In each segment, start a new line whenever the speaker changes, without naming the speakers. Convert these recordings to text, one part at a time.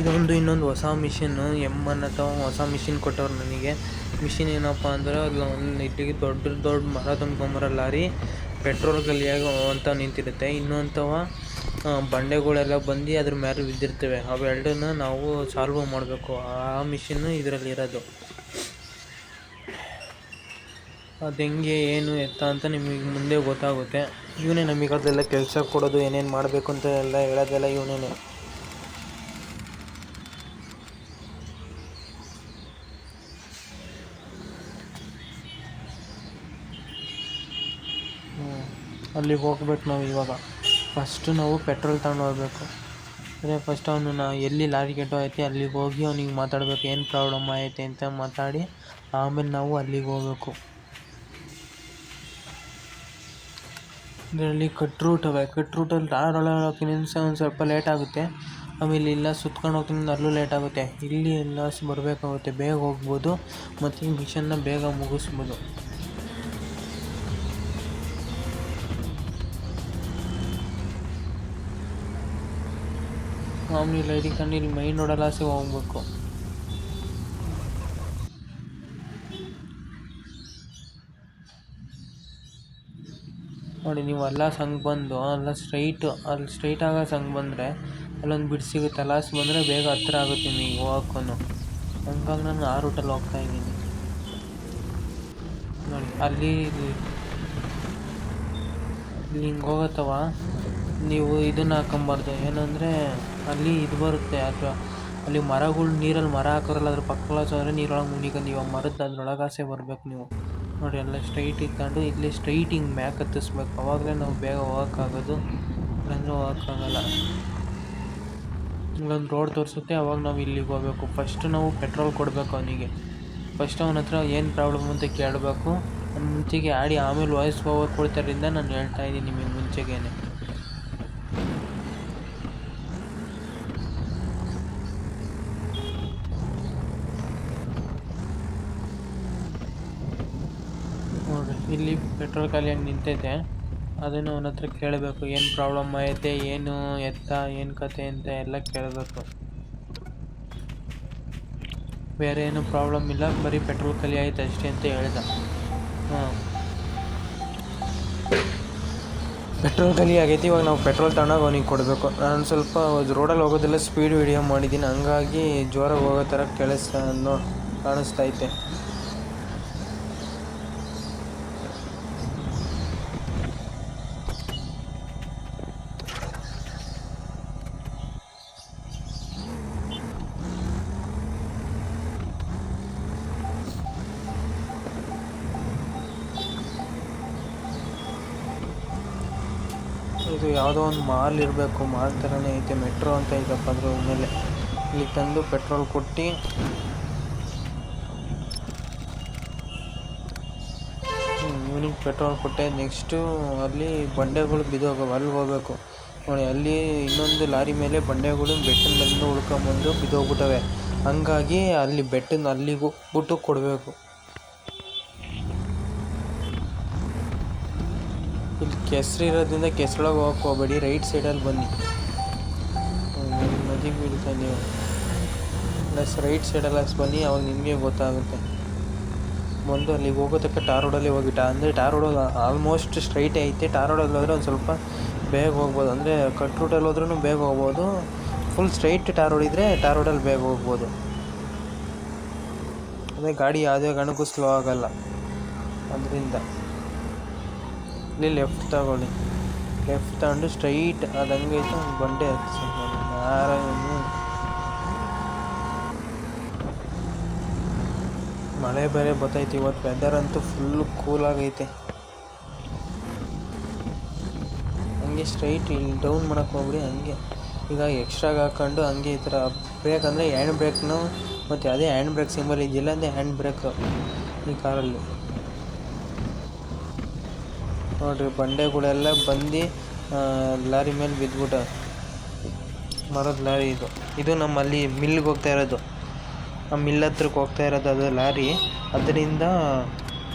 ಇದೊಂದು ಇನ್ನೊಂದು ಹೊಸ ಮಿಷಿನ್ನು ಅಥವಾ ಹೊಸ ಮಿಷಿನ್ ಕೊಟ್ಟವ್ರು ನನಗೆ. ಮಿಷಿನ್ ಏನಪ್ಪ ಅಂದ್ರೆ ಒಂದು ಇಲ್ಲಿಗೆ ದೊಡ್ಡ ಮರ ತುಂಬ್ಕೊಂಬರೋ ಲಾರಿ ಪೆಟ್ರೋಲ್ ಖಾಲಿಯಾಗಿ ಅಂತ ನಿಂತಿರುತ್ತೆ. ಇನ್ನೊಂಥವ ಬಂಡೆಗಳೆಲ್ಲ ಬಂದು ಅದ್ರ ಮೇಲೆ ಬಿದ್ದಿರ್ತವೆ. ಅವೆರಡನ್ನ ನಾವು ಸಾಲ್ವ್ ಮಾಡಬೇಕು. ಆ ಮಿಷಿನ್ನು ಇದರಲ್ಲಿ ಇರೋದು. ಅದು ಹೆಂಗೆ ಏನು ಎತ್ತ ಅಂತ ನಿಮಗೆ ಮುಂದೆ ಗೊತ್ತಾಗುತ್ತೆ. ಇವನೇ ನಮಗೆ ಅದೆಲ್ಲ ಕೆಲಸ ಕೊಡೋದು, ಏನೇನು ಮಾಡಬೇಕು ಅಂತ ಎಲ್ಲ ಹೇಳೋದೆಲ್ಲ ಇವನೇ. ಅಲ್ಲಿಗೆ ಹೋಗ್ಬೇಕು ನಾವು ಇವಾಗ. ಫಸ್ಟು ನಾವು ಪೆಟ್ರೋಲ್ ತಗೊಂಡು ಹೋಗ್ಬೇಕು. ಅದೇ ಫಸ್ಟ್ ಅವನು ಎಲ್ಲಿ ಲಾರಿ ಕೆಟ್ಟೋಗೈತೆ ಅಲ್ಲಿಗೆ ಹೋಗಿ ಅವ್ನಿಗೆ ಮಾತಾಡಬೇಕು, ಏನು ಪ್ರಾಬ್ಲಮ್ ಆಗೈತೆ ಅಂತ ಮಾತಾಡಿ ಆಮೇಲೆ ನಾವು ಅಲ್ಲಿಗೆ ಹೋಗ್ಬೇಕು. ಇದರಲ್ಲಿ ಕಟ್ ರೂಟಲ್ಲಿ ಟಾರ್ ಒಳಗೆ ಒಂದು ಸ್ವಲ್ಪ ಲೇಟ್ ಆಗುತ್ತೆ. ಆಮೇಲೆ ಇಲ್ಲ ಸುತ್ಕೊಂಡು ಹೋಗ್ತೀನಿ ಅಲ್ಲೂ ಲೇಟ್ ಆಗುತ್ತೆ. ಇಲ್ಲಿ ಎಲ್ಲ ಬರಬೇಕಾಗುತ್ತೆ, ಬೇಗ ಹೋಗ್ಬೋದು ಮತ್ತು ಈ ಮಿಷನ್ನ ಬೇಗ ಮುಗಿಸ್ಬೋದು. ಮಾಮೂಲಿ ಲೈಟಿಂಗ್ ಕಂಡು ಇಲ್ಲಿ ಮೈನ್ ರೋಡಲ್ಲಿ ಹೋಗ್ಬೇಕು. ನೋಡಿ ನೀವು ಅಲ್ಲ ಸಂಗ್ ಬಂದು ಅಲ್ಲಿ ಸ್ಟ್ರೈಟ್ ಆಗೋ ಸಂಗ್ ಬಂದರೆ ಅಲ್ಲೊಂದು ಬಿಟ್ಟು ಸಿಗುತ್ತೆ. ಲಾಸ್ಟ್ ಬಂದರೆ ಬೇಗ ಹತ್ತಿರ ಆಗುತ್ತೆ ನಿಮಗೆ ಹೋಗೋಕ್ಕೂ. ಹಂಗಾಗಿ ನಾನು ಆ ರೂಟಲ್ಲಿ ಹೋಗ್ತಾಯಿದ್ದೀನಿ. ನೋಡಿ ಅಲ್ಲಿ ಹಿಂಗೆ ಹೋಗುತ್ತವ. ನೀವು ಇದನ್ನು ಹಾಕೊಂಬಾರ್ದು, ಏನಂದರೆ ಅಲ್ಲಿ ಇದು ಬರುತ್ತೆ. ಅಥವಾ ಅಲ್ಲಿ ಮರಗಳು ನೀರಲ್ಲಿ ಮರ ಹಾಕೋರಲ್ಲ, ಅದ್ರ ಪಕ್ಕದಲ್ಲಿ ಹೋದರೆ ನೀರೊಳಗೆ ಮುನಿಕೊಂಡು ಇವಾಗ ಮರದ್ದು ಅದ್ರೊಳಗಾಸೆ ಬರಬೇಕು ನೀವು. ನೋಡಿ ಎಲ್ಲ ಸ್ಟ್ರೈಟ್ ಇಟ್ಕೊಂಡು ಇಲ್ಲಿ ಸ್ಟ್ರೈಟ್ ಹಿಂಗೆ ಮ್ಯಾಕ್ ಹತ್ತಿಸ್ಬೇಕು. ಅವಾಗಲೇ ನಾವು ಬೇಗ ಹೋಗೋಕ್ಕಾಗೋದು, ಇಲ್ಲಾಂದರೆ ಹೋಗೋಕ್ಕಾಗಲ್ಲ. ಇಲ್ಲೊಂದು ರೋಡ್ ತೋರಿಸುತ್ತೆ, ಅವಾಗ ನಾವು ಇಲ್ಲಿಗೆ ಹೋಗ್ಬೇಕು. ಫಸ್ಟು ನಾವು ಪೆಟ್ರೋಲ್ ಕೊಡಬೇಕು ಅವನಿಗೆ. ಫಸ್ಟ್ ಅವನ ಹತ್ರ ಏನು ಪ್ರಾಬ್ಲಮ್ ಅಂತ ಕೇಳಬೇಕು. ಮುಂಚೆಗೆ ಆಡಿ ಆಮೇಲೆ ವಾಯ್ಸ್ ಓವರ್ ಕೊಡ್ತಾರಿಂದ ನಾನು ಹೇಳ್ತಾಯಿದ್ದೀನಿ ನಿಮಗೆ ಮುಂಚೆಗೇನೆ. ನೋಡಿರಿ ಇಲ್ಲಿ ಪೆಟ್ರೋಲ್ ಖಾಲಿಯಾಗಿ ನಿಂತೈತೆ. ಅದನ್ನು ಅವನ ಹತ್ರ ಕೇಳಬೇಕು, ಏನು ಪ್ರಾಬ್ಲಮ್ ಐತೆ, ಏನು ಎತ್ತ, ಏನು ಕತೆ ಅಂತ ಎಲ್ಲ ಕೇಳಬೇಕು. ಬೇರೆ ಏನು ಪ್ರಾಬ್ಲಮ್ ಇಲ್ಲ, ಬರೀ ಪೆಟ್ರೋಲ್ ಖಾಲಿ ಆಯ್ತು ಅಷ್ಟೇ ಅಂತ ಹೇಳ್ದ. ಪೆಟ್ರೋಲ್ ಖಾಲಿ ಆಗೈತಿ. ಇವಾಗ ನಾವು ಪೆಟ್ರೋಲ್ ತಗೊಂಡಾಗ ಅವನಿಗೆ ಕೊಡಬೇಕು. ನಾನು ಸ್ವಲ್ಪ ರೋಡಲ್ಲಿ ಹೋಗೋದೆಲ್ಲ ಸ್ಪೀಡ್ ವಿಡಿಯೋ ಮಾಡಿದ್ದೀನಿ, ಹಂಗಾಗಿ ಜೋರಾಗಿ ಹೋಗೋ ಥರ ಕಾಣಿಸ್ತೈತೆ. ಇದು ಯಾವುದೋ ಒಂದು ಮಾಲ್ ಇರಬೇಕು, ಮಾಲ್ ಥರನೇ ಐತೆ. ಮೆಟ್ರೋ ಅಂತ ಐತಪ್ಪ ಅದ್ರ ಮೇಲೆ. ಇಲ್ಲಿ ತಂದು ಪೆಟ್ರೋಲ್ ಕೊಟ್ಟು ಇವನಿಗೆ ಪೆಟ್ರೋಲ್ ಕೊಟ್ಟೆ. ನೆಕ್ಸ್ಟು ಅಲ್ಲಿ ಬಂಡೆಗಳು ಬಿದ್ದೋಗವೆ, ಅಲ್ಲಿಗೆ ಹೋಗ್ಬೇಕು. ನೋಡಿ ಅಲ್ಲಿ ಇನ್ನೊಂದು ಲಾರಿ ಮೇಲೆ ಬಂಡೆಗಳು ಬೆಟ್ಟದ ಮೇಲಿಂದ ಉಳ್ಕೊಂಬಂದು ಬಿದ್ದೋಗ್ಬಿಟ್ಟವೆ. ಹಂಗಾಗಿ ಅಲ್ಲಿ ಬೆಟ್ಟದ ಅಲ್ಲಿಗೆ ಹೋಗ್ಬಿಟ್ಟು ಕೊಡಬೇಕು. ಇಲ್ಲಿ ಕೆಸರು ಇರೋದ್ರಿಂದ ಕೆಸರೊಳಗೆ ಹೋಗಕ್ಕೆ ಹೋಗಬೇಡಿ, ರೈಟ್ ಸೈಡಲ್ಲಿ ಬನ್ನಿ. ನದಿಗೆ ಬೀಳ್ತಾ ನೀವು ರೈಟ್ ಸೈಡಲ್ಲಿ ಬನ್ನಿ, ಅವಾಗ ನಿಮಗೆ ಗೊತ್ತಾಗುತ್ತೆ. ಬಂದು ಅಲ್ಲಿಗೆ ಹೋಗೋ ತಕ್ಕ ಟಾರ್ ರೋಡಲ್ಲಿ ಹೋಗಿಟ್ಟ ಅಂದರೆ ಟಾರ್ ರೋಡ್ ಆಲ್ಮೋಸ್ಟ್ ಸ್ಟ್ರೈಟೇ ಐತೆ. ಟಾರ್ ರೋಡಲ್ಲಿ ಹೋದರೆ ಒಂದು ಸ್ವಲ್ಪ ಬೇಗ ಹೋಗ್ಬೋದು, ಅಂದರೆ ಕಟ್ ರೂಟಲ್ಲಿ ಹೋದ್ರೂ ಬೇಗ ಹೋಗ್ಬೋದು. ಫುಲ್ ಸ್ಟ್ರೈಟ್ ಟಾರ್ ರೋಡ್ ಇದ್ದರೆ ಟಾರ್ ರೋಡಲ್ಲಿ ಬೇಗ ಹೋಗ್ಬೋದು. ಅದೇ ಗಾಡಿ ಯಾವುದೇ ಕಾರಣಕ್ಕೂ ಸ್ಲೋ ಆಗೋಲ್ಲ. ಅದರಿಂದ ಇಲ್ಲಿ ಲೆಫ್ಟ್ ತಗೊಳ್ಳಿ. ಲೆಫ್ಟ್ ತಗೊಂಡು ಸ್ಟ್ರೈಟ್ ಅದು ಹಂಗೈತೆ ಒಂದು ಬಂಡೆ ಮಳೆ ಬೇರೆ ಬರ್ತೈತೆ. ಇವತ್ತು ವೆದರ್ ಅಂತೂ ಫುಲ್ಲು ಕೂಲಾಗೈತೆ. ಹಂಗೆ ಸ್ಟ್ರೈಟ್ ಇಲ್ಲಿ ಡೌನ್ ಮಾಡೋಕ್ಕೆ ಹೋಗ್ಬಿಡಿ. ಹಂಗೆ ಈಗ ಎಕ್ಸ್ಟ್ರಾಗಿ ಹಾಕ್ಕೊಂಡು ಹಂಗೆ ಈ ಥರ ಬ್ರೇಕ್ ಅಂದರೆ ಹ್ಯಾಂಡ್ ಬ್ರೇಕ್ನು ಮತ್ತು ಅದೇ ಹ್ಯಾಂಡ್ ಬ್ರೇಕ್ ಸಿಂಬಲ್ ಇದೆಯಲ್ಲ, ಅದೇ ಹ್ಯಾಂಡ್ ಬ್ರೇಕ್ ಈ ಕಾರಲ್ಲಿ. ನೋಡಿರಿ ಬಂಡೆಗಳೆಲ್ಲ ಬಂದು ಲಾರಿ ಮೇಲೆ ಬಿದ್ದುಬಿಟ್ಟ. ಮರದ ಲಾರಿ ಇದು ನಮ್ಮಲ್ಲಿ ಮಿಲ್ಗೆ ಹೋಗ್ತಾ ಇರೋದು. ಆ ಮಿಲ್ ಹತ್ರಕ್ಕೆ ಹೋಗ್ತಾ ಇರೋದು ಅದು ಲಾರಿ. ಅದರಿಂದ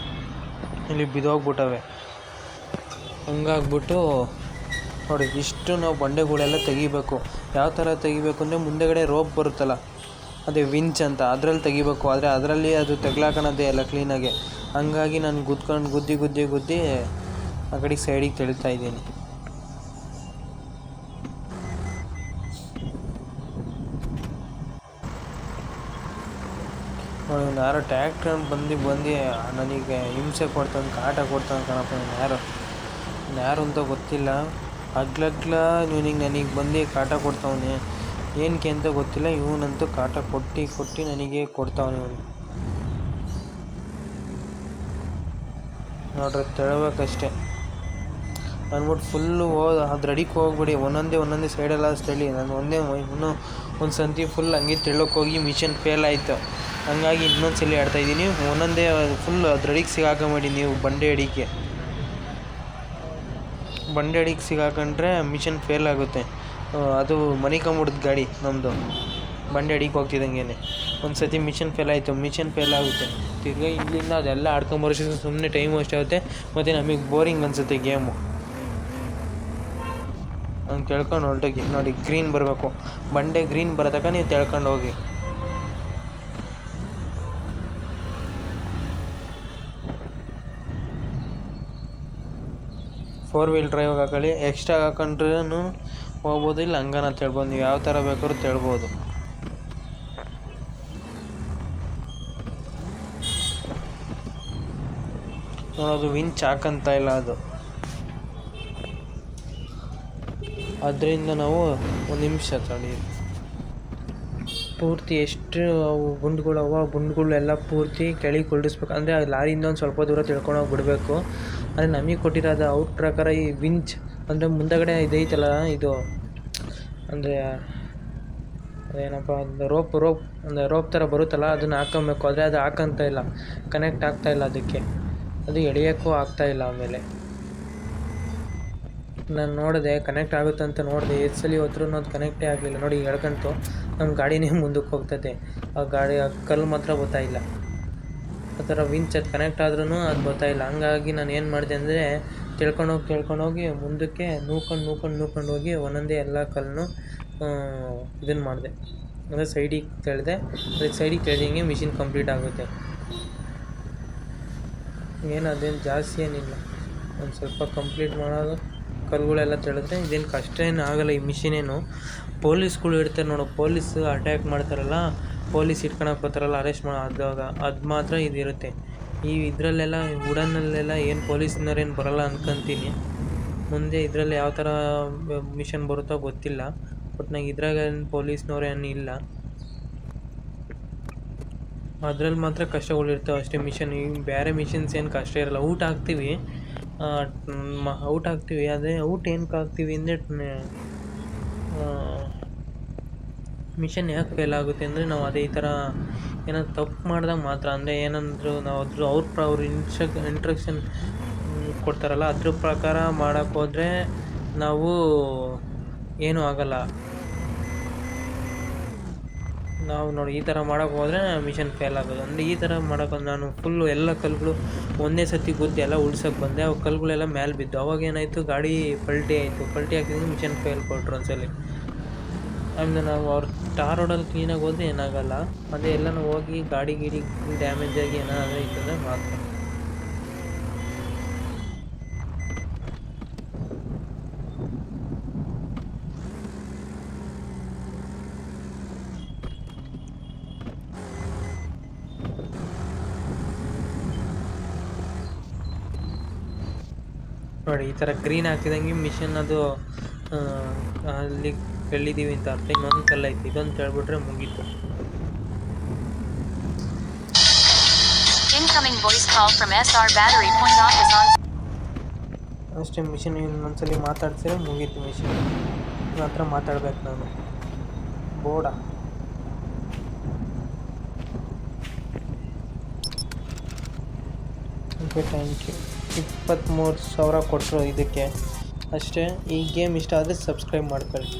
ಇಲ್ಲಿ ಬಿದ್ದೋಗ್ಬಿಟ್ಟವೆ. ಹಂಗಾಗ್ಬಿಟ್ಟು ನೋಡಿ ಇಷ್ಟು ನಾವು ಬಂಡೆಗಳೆಲ್ಲ ತೆಗಿಬೇಕು. ಯಾವ ಥರ ತೆಗಿಬೇಕು ಅಂದರೆ ಮುಂದೆಗಡೆ ರೋಪ್ ಬರುತ್ತಲ್ಲ, ಅದೇ ವಿಂಚ್ ಅಂತ, ಅದರಲ್ಲಿ ತೆಗಿಬೇಕು. ಆದರೆ ಅದರಲ್ಲಿ ಅದು ತೆಗ್ಲಾಕಣದೇ ಇಲ್ಲ ಕ್ಲೀನಾಗೆ. ಹಂಗಾಗಿ ನಾನು ಗುದ್ದಿ ಆ ಕಡೆಗೆ ಸೈಡಿಗೆ ತೆಳಿತಾ ಇದ್ದೀನಿ. ನೋಡಿ ಯಾರೋ ಟ್ಯಾಕ್ಟ್ರ್ ಬಂದು ನನಗೆ ಹಿಂಸೆ ಕೊಡ್ತಾನೆ, ಕಾಟ ಕೊಡ್ತಾನೆ ಕಣಪ್ಪ. ಯಾರು ಅಂತ ಗೊತ್ತಿಲ್ಲ. ಹಗ್ಲಗ್ಲ ಇವನಿಗೆ ನನಗೆ ಬಂದು ಕಾಟ ಕೊಡ್ತಾವನೆ, ಏನಕ್ಕೆ ಅಂತ ಗೊತ್ತಿಲ್ಲ. ಇವನಂತೂ ಕಾಟ ಕೊಟ್ಟು ನನಗೆ ಕೊಡ್ತಾವನೆ ಇವನು. ನೋಡ್ರಿ ತೆಳಬೇಕಷ್ಟೆ ಅಂದ್ಬಿಟ್ಟು ಫುಲ್ಲು ಅದು ರೆಡಿಗೆ ಹೋಗ್ಬಿಡಿ. ಒಂದೊಂದೇ ಸೈಡೆಲ್ಲ ತೆಳಿ. ನಾನು ಒಂದು ಸಂತಿ ಫುಲ್ ಹಂಗೆ ತೆಳ್ಳೋಕೆ ಹೋಗಿ ಮಿಷನ್ ಫೇಲ್ ಆಯಿತು. ಹಂಗಾಗಿ ಇನ್ನೊಂದು ಸಲ ಆಡ್ತಾಯಿದ್ದೀನಿ. ಒಂದೊಂದೇ ಫುಲ್ ಅದು ರೆಡಿಗೆ ಸಿಗಾಕೊಂಬೇಡಿ ನೀವು. ಬಂಡೆ ಅಡಿಗೆ ಸಿಗಾಕೊಂಡ್ರೆ ಮಿಷನ್ ಫೇಲ್ ಆಗುತ್ತೆ. ಅದು ಮನಿಕೊಂಬಿಡ್ದು ಗಾಡಿ ನಮ್ಮದು. ಬಂಡೆ ಅಡಿಗೆ ಹೋಗ್ತಿದ್ದಂಗೆ ಒಂದು ಸತಿ ಮಿಷನ್ ಫೇಲ್ ಆಗುತ್ತೆ. ತಿರ್ಗಿ ಇಲ್ಲಿಂದ ಅದೆಲ್ಲ ಆಡ್ಕೊಂಬರೋಷ್ಟು ಸುಮ್ಮನೆ ಟೈಮ್ ವೇಸ್ಟ್ ಆಗುತ್ತೆ. ಮತ್ತು ನಮಗೆ ಬೋರಿಂಗ್ ಅನಿಸುತ್ತೆ ಗೇಮು. ಹಂಗೆ ತಿಳ್ಕೊಂಡು ಹೊರಟೋಗಿ. ನೋಡಿ ಗ್ರೀನ್ ಬರಬೇಕು, ಬಂಡೆ ಗ್ರೀನ್ ಬರೋತಕ್ಕ ನೀವು ತಿಳ್ಕೊಂಡು ಹೋಗಿ. ಫೋರ್ ವೀಲ್ ಡ್ರೈವ್ ಹಾಕೊಳ್ಳಿ. ಎಕ್ಸ್ಟ್ರಾ ಹಾಕೊಂಡ್ರೂ ಹೋಗ್ಬೋದು, ಇಲ್ಲ ಹಂಗನ ತಿಳ್ಬೋದು. ನೀವು ಯಾವ ಥರ ಬೇಕಾದ್ರೂ ತಿಳ್ಬೋದು. ನೋಡೋದು ವಿಂಚ್ ಹಾಕಂತ ಇಲ್ಲ ಅದು. ಅದರಿಂದ ನಾವು ಒಂದು ನಿಮಿಷ ತಡಿ. ಪೂರ್ತಿ ಎಷ್ಟು ಅವು ಗುಂಡುಗಳೆಲ್ಲ ಪೂರ್ತಿ ಕೆಳಗೆ ಕುಳ್ಳಿಸ್ಬೇಕು. ಅಂದರೆ ಲಾರಿಯಿಂದ ಒಂದು ಸ್ವಲ್ಪ ದೂರ ತಿಳ್ಕೊಂಡೋಗಿ ಬಿಡಬೇಕು. ಅಂದರೆ ನಮಗೆ ಕೊಟ್ಟಿರೋದು ಔಟ್ ಪ್ರಕಾರ ಈ ವಿಂಚ್ ಅಂದರೆ ಮುಂದಗಡೆ ಇದೈತಲ್ಲ, ಇದು ಅಂದರೆ ಅದೇನಪ್ಪ, ಒಂದು ರೋಪ್ ಥರ ಬರುತ್ತಲ್ಲ, ಅದನ್ನು ಹಾಕೊಬೇಕು. ಆದರೆ ಅದು ಹಾಕಂತ ಇಲ್ಲ, ಕನೆಕ್ಟ್ ಆಗ್ತಾಯಿಲ್ಲ ಅದಕ್ಕೆ. ಅದು ಎಳೆಯೋಕ್ಕೂ ಆಗ್ತಾಯಿಲ್ಲ. ಆಮೇಲೆ ನಾನು ನೋಡಿದೆ ಕನೆಕ್ಟ್ ಆಗುತ್ತೆ ಅಂತ ನೋಡಿದೆ. ಎಷ್ಟು ಸಲ ಹೊತ್ರೂ ಅದು ಕನೆಕ್ಟೇ ಆಗಲಿಲ್ಲ. ನೋಡಿ ಎಳ್ಕಂತು ನಮ್ಮ ಗಾಡಿನೇ ಮುಂದಕ್ಕೆ ಹೋಗ್ತದೆ. ಆ ಕಲ್ಲು ಮಾತ್ರ ಗೊತ್ತಾಯಿಲ್ಲ. ಆ ಥರ ವಿಂಚ್ ಅದು ಕನೆಕ್ಟ್ ಆದ್ರೂ ಅದು ಗೊತ್ತಾಯಿಲ್ಲ. ಹಂಗಾಗಿ ನಾನು ಏನು ಮಾಡಿದೆ ಅಂದರೆ ತಿಳ್ಕೊಂಡೋಗಿ ಮುಂದಕ್ಕೆ ನೂಕೊಂಡು ಹೋಗಿ ಒಂದೊಂದೇ ಎಲ್ಲ ಕಲ್ಲನ್ನು ಇದನ್ನು ಮಾಡಿದೆ. ಅಂದರೆ ಸೈಡಿಗೆ ತೆಳೆದೆ. ಅದಕ್ಕೆ ಸೈಡಿಗೆ ತೆಳೆದಂಗೆ ಮಿಷಿನ್ ಕಂಪ್ಲೀಟ್ ಆಗುತ್ತೆ. ಅದೇನು ಜಾಸ್ತಿ ಏನಿಲ್ಲ, ಒಂದು ಸ್ವಲ್ಪ ಕಂಪ್ಲೀಟ್ ಮಾಡೋದು. ಕಲ್ಲುಗಳೆಲ್ಲ ತೆಳೆದ್ರೆ ಇದೇನು ಕಷ್ಟ ಏನು ಆಗಲ್ಲ. ಈ ಮಿಷಿನೇನು ಪೊಲೀಸ್ಗಳು ಇರ್ತಾರೆ ನೋಡು, ಪೊಲೀಸ್ ಅಟ್ಯಾಕ್ ಮಾಡ್ತಾರಲ್ಲ, ಪೊಲೀಸ್ ಇಟ್ಕೊಳಕ್ಕೆ ಬರ್ತಾರಲ್ಲ, ಅರೆಸ್ಟ್ ಆದಾಗ ಅದು ಮಾತ್ರ ಇದಿರುತ್ತೆ. ಇದರಲ್ಲೆಲ್ಲ ವುಡನ್ನಲ್ಲೆಲ್ಲ ಏನು ಪೊಲೀಸ್ನವ್ರೇನು ಬರೋಲ್ಲ ಅನ್ಕೊಂತೀನಿ. ಮುಂದೆ ಇದರಲ್ಲಿ ಯಾವ ಥರ ಮಿಷನ್ ಬರುತ್ತೋ ಗೊತ್ತಿಲ್ಲ. ಬಟ್ ನಂಗೆ ಇದ್ರಾಗ ಪೊಲೀಸ್ನವ್ರೇನು ಇಲ್ಲ. ಅದ್ರಲ್ಲಿ ಮಾತ್ರ ಕಷ್ಟಗಳಿರ್ತವೆ ಅಷ್ಟೇ. ಬೇರೆ ಮಿಷನ್ಸ್ ಏನು ಕಷ್ಟ ಇರಲ್ಲ. ಔಟ್ ಹಾಕ್ತೀವಿ. ಅದೇ ಔಟ್ ಏನಕ್ಕೆ ಹಾಕ್ತೀವಿ ಅಂದರೆ ಮಿಷನ್ ಯಾಕೆ ಫೇಲ್ ಆಗುತ್ತೆ ಅಂದರೆ ನಾವು ಅದೇ ಈ ಥರ ಏನಾದ್ರು ತಪ್ಪು ಮಾಡಿದಾಗ ಮಾತ್ರ. ಅಂದರೆ ಏನಂದ್ರು ನಾವು ಅವ್ರು ಇಂಸ್ಟ್ರಕ್ಷನ್ ಕೊಡ್ತಾರಲ್ಲ, ಅದ್ರ ಪ್ರಕಾರ ಮಾಡೋಕ್ಕೆ ಹೋದರೆ ನಾವು ಏನೂ ಆಗಲ್ಲ. ನಾವು ನೋಡಿ ಈ ಥರ ಮಾಡೋಕ್ಕೆ ಹೋದರೆ ಮಿಷನ್ ಫೇಲ್ ಆಗೋದು. ಅಂದರೆ ಈ ಥರ ಮಾಡೋಕೆ ನಾನು ಫುಲ್ಲು ಎಲ್ಲ ಕಲ್ಲುಗಳು ಒಂದೇ ಸತಿ ಗುದ್ದಿ ಎಲ್ಲ ಉಳ್ಸೋಕ್ಕೆ ಬಂದೆ. ಅವು ಕಲ್ಲುಗಳೆಲ್ಲ ಮೇಲೆ ಬಿದ್ದು. ಅವಾಗ ಏನಾಯಿತು, ಗಾಡಿ ಪಲ್ಟಿ ಹಾಕಿದ್ರೆ ಮಿಷನ್ ಫೇಲ್ ಕೊಟ್ಟರು ಒಂದ್ಸಲಿ. ಆಮೇಲೆ ನಾವು ಅವ್ರು ಟಾರ್ ರೋಡಲ್ಲಿ ಕ್ಲೀನಾಗಿ ಹೋದ್ರೆ ಏನಾಗಲ್ಲ. ಅದೇ ಎಲ್ಲನೂ ಹೋಗಿ ಗಾಡಿ ಡ್ಯಾಮೇಜ್ ಆಗಿ ಏನಾದರೂ ಇರ್ತದೆ ಮಾತ್ರ. ನೋಡಿ ಈ ಥರ ಗ್ರೀನ್ ಹಾಕಿದಂಗೆ ಮಿಷನ್ ಅದು ಅಲ್ಲಿ ಬೆಳ್ಳಿದ್ದೀವಿ ಅಂತ ಅರ್ಥ. ಇನ್ನೊಂದು ಕಲ್ಲ ಐತಿ, ಇದೊಂದು ಹೇಳ್ಬಿಟ್ರೆ ಮುಗೀತು. ಅಷ್ಟೇ, ಮಿಷನ್ ಇನ್ನೊಂದ್ಸಲಿ ಮಾತಾಡ್ಸಿದ್ರೆ ಮುಗೀತು. ಮಿಷನ್ ಹತ್ರ ಮಾತಾಡ್ಬೇಕು ನಾನು. ಬೋಡ ಓಕೆ, ಥ್ಯಾಂಕ್ ಯು. 23,000 ಕೊಟ್ಟರು ಇದಕ್ಕೆ ಅಷ್ಟೇ. ಈ ಗೇಮ್ ಇಷ್ಟ ಆದರೆ ಸಬ್ಸ್ಕ್ರೈಬ್ ಮಾಡ್ಕೊಳ್ಳಿ.